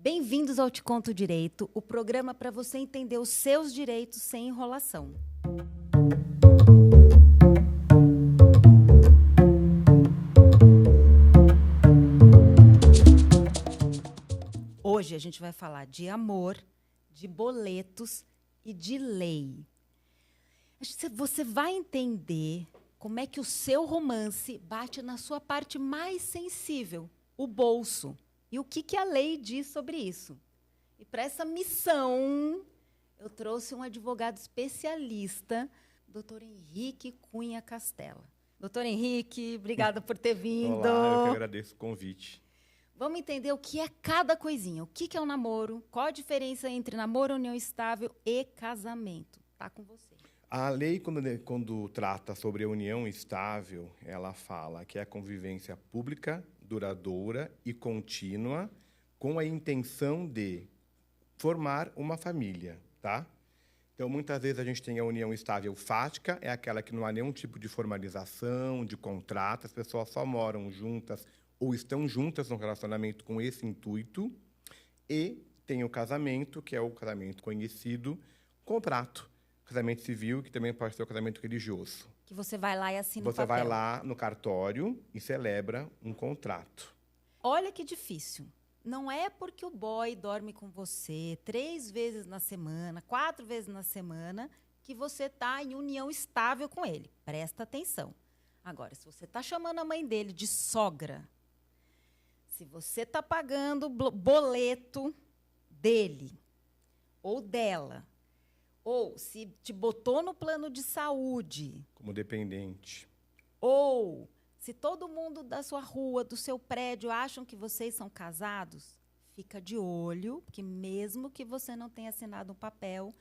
Bem-vindos ao Te Conto Direito, o programa para você entender os seus direitos sem enrolação. Hoje a gente vai falar de amor, de boletos e de lei. Você vai entender como é que o seu romance bate na sua parte mais sensível, o bolso. E o que a lei diz sobre isso? E para essa missão, eu trouxe um advogado especialista, Dr. Henrique Cunha Castella. Doutor Henrique, obrigada por ter vindo. Olá, eu que agradeço o convite. Vamos entender o que é cada coisinha. O que é o namoro, qual a diferença entre namoro, união estável e casamento. Tá com você. A lei, quando trata sobre a união estável, ela fala que é a convivência pública, duradoura e contínua com a intenção de formar uma família, tá? Então, muitas vezes a gente tem a união estável fática, é aquela que não há nenhum tipo de formalização, de contrato, as pessoas só moram juntas ou estão juntas no relacionamento com esse intuito. E tem o casamento, que é o casamento conhecido, contrato. Casamento civil, que também pode ser o casamento religioso. Que você vai lá e assina o papel. Você vai lá no cartório e celebra um contrato. Olha que difícil. Não é porque o boy dorme com você 3 vezes na semana, 4 vezes na semana, que você está em união estável com ele. Presta atenção. Agora, se você está chamando a mãe dele de sogra, se você está pagando o boleto dele ou dela, ou se te botou no plano de saúde. Como dependente. Ou se todo mundo da sua rua, do seu prédio, acham que vocês são casados, fica de olho, que mesmo que você não tenha assinado um papel,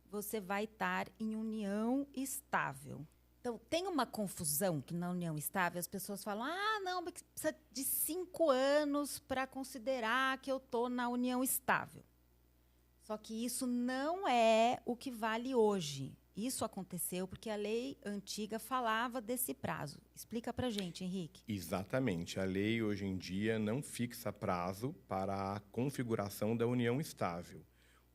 você vai estar em união estável. Então, tem uma confusão que na união estável as pessoas falam, não, mas precisa de 5 anos para considerar que eu estou na união estável. Só que isso não é o que vale hoje. Isso aconteceu porque a lei antiga falava desse prazo. Explica para a gente, Henrique. Exatamente. A lei, hoje em dia, não fixa prazo para a configuração da união estável.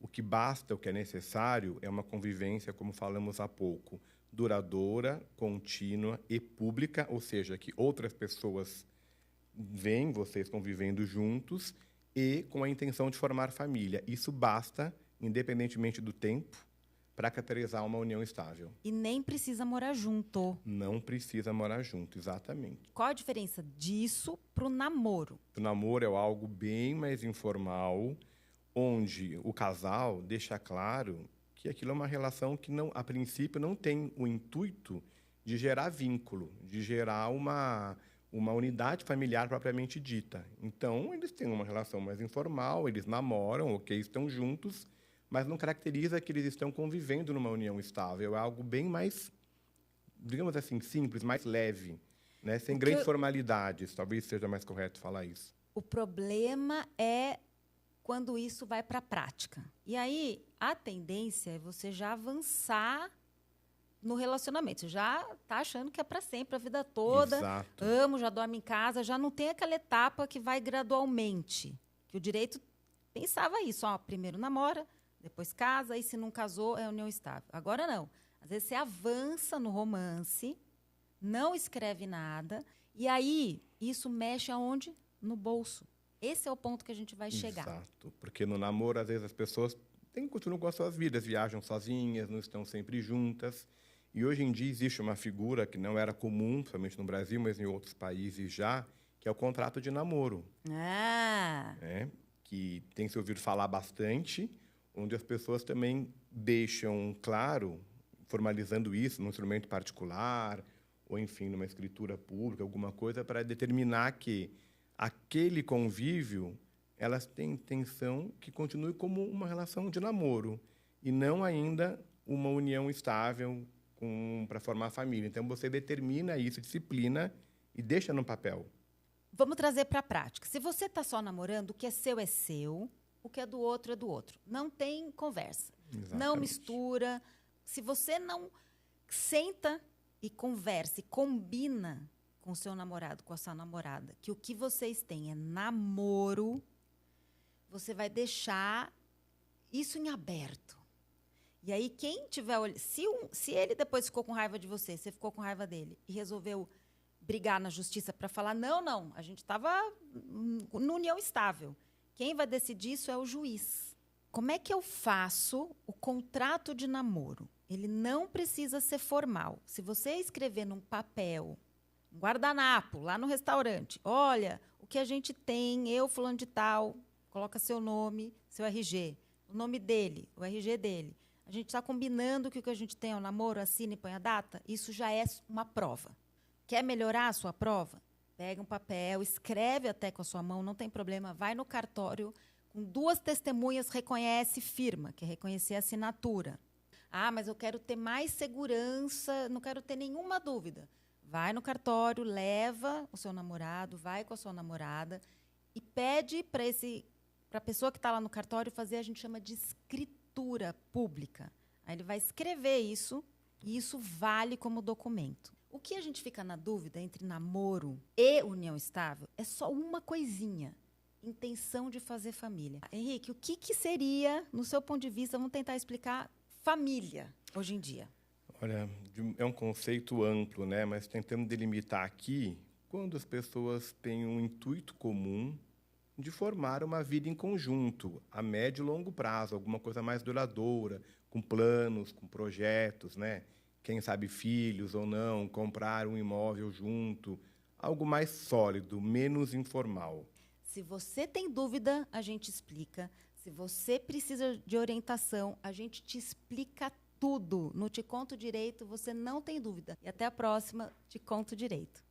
O que basta, o que é necessário, é uma convivência, como falamos há pouco, duradoura, contínua e pública, ou seja, que outras pessoas veem vocês convivendo juntos e com a intenção de formar família. Isso basta, independentemente do tempo, para caracterizar uma união estável. E nem precisa morar junto. Não precisa morar junto, exatamente. Qual a diferença disso para o namoro? O namoro é algo bem mais informal, onde o casal deixa claro que aquilo é uma relação que, não, a princípio, não tem o intuito de gerar vínculo, de gerar uma unidade familiar propriamente dita. Então, eles têm uma relação mais informal, eles namoram, ok, estão juntos, mas não caracteriza que eles estão convivendo numa união estável. É algo bem mais, digamos assim, simples, mais leve, né? Sem grandes formalidades. Talvez seja mais correto falar isso. O problema é quando isso vai para a prática. E aí, a tendência é você já avançar no relacionamento. Você já está achando que é para sempre, a vida toda. Exato. Amo, já dorme em casa. Já não tem aquela etapa que vai gradualmente. Que o direito pensava isso. Primeiro namora, depois casa, e se não casou, é união estável. Agora não. Às vezes você avança no romance, não escreve nada, e aí isso mexe aonde? No bolso. Esse é o ponto que a gente vai chegar. Exato. Porque no namoro, às vezes, as pessoas continuam com as suas vidas, viajam sozinhas, não estão sempre juntas. E hoje em dia existe uma figura que não era comum, principalmente no Brasil, mas em outros países já, que é o contrato de namoro. Que tem se ouvido falar bastante, onde as pessoas também deixam claro, formalizando isso num instrumento particular, ou, enfim, numa escritura pública, alguma coisa, para determinar que aquele convívio, elas têm intenção que continue como uma relação de namoro, e não ainda uma união estável para formar família. Então, você determina isso, disciplina, e deixa no papel. Vamos trazer para a prática. Se você está só namorando, o que é seu, o que é do outro é do outro. Não tem conversa. Exatamente. Não mistura. Se você não senta e conversa e combina com o seu namorado, com a sua namorada, que o que vocês têm é namoro, você vai deixar isso em aberto. E aí, quem tiver... Se ele depois ficou com raiva de você, você ficou com raiva dele, e resolveu brigar na justiça para falar, não, a gente estava numa união estável. Quem vai decidir isso é o juiz. Como é que eu faço o contrato de namoro? Ele não precisa ser formal. Se você escrever num papel, um guardanapo, lá no restaurante, olha, o que a gente tem, eu, fulano de tal, coloca seu nome, seu RG, o nome dele, o RG dele. A gente está combinando que o que a gente tem é um namoro, assina e põe a data. Isso já é uma prova. Quer melhorar a sua prova? Pega um papel, escreve até com a sua mão, não tem problema, vai no cartório, com 2 testemunhas, reconhece firma, que é reconhecer a assinatura. Ah, mas eu quero ter mais segurança, não quero ter nenhuma dúvida. Vai no cartório, leva o seu namorado, vai com a sua namorada e pede para a pessoa que está lá no cartório fazer, a gente chama de escritura pública. Aí ele vai escrever isso e isso vale como documento. O que a gente fica na dúvida entre namoro e união estável é só uma coisinha: intenção de fazer família. Henrique, o que seria, no seu ponto de vista, vamos tentar explicar, família hoje em dia? Olha, é um conceito amplo, né? Mas tentando delimitar aqui, quando as pessoas têm um intuito comum de formar uma vida em conjunto, a médio e longo prazo, alguma coisa mais duradoura, com planos, com projetos, né? Quem sabe filhos ou não, comprar um imóvel junto, algo mais sólido, menos informal. Se você tem dúvida, a gente explica. Se você precisa de orientação, a gente te explica tudo. No Te Conto Direito, você não tem dúvida. E até a próxima, Te Conto Direito.